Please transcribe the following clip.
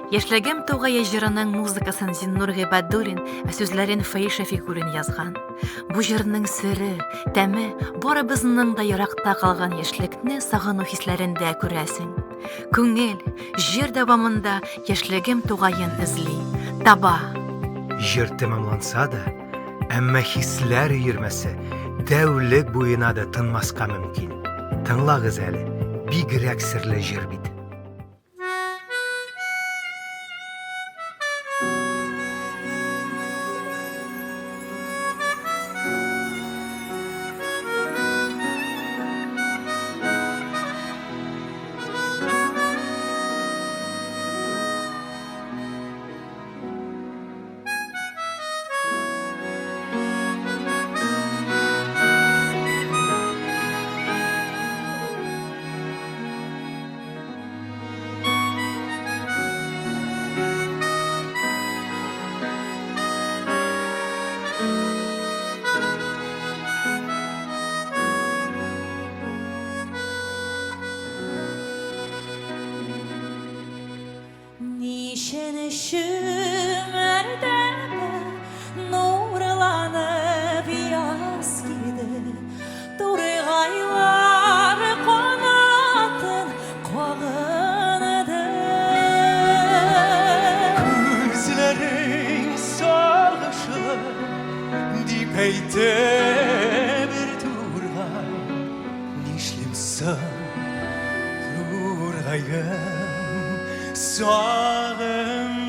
Яшьлегем тугай җырының музыкасын Зиннур Гыйбадуллин, ә сүзләрен Фаил Шәфигуллин язган. Бу җырның сере, тәме барыбызның да еракта калган яшьлекне сагыну хисләрендә күрәсең. Күңел җыр дәвамында яшьлегем тугаен эзли, таба. Җыр тәмамланса да, әмма хисләр йөрмәсе тәүлек буена да тынмаска мөмкин. Тыңлагыз әле, бигрәк серле җыр бит. Nişen şümerde nurlanıp yaz girdi. Turgaylar konatın koğunadı. Gözlerin sarışır dipeyte bir turgay. Nişlimsin turgayım sağım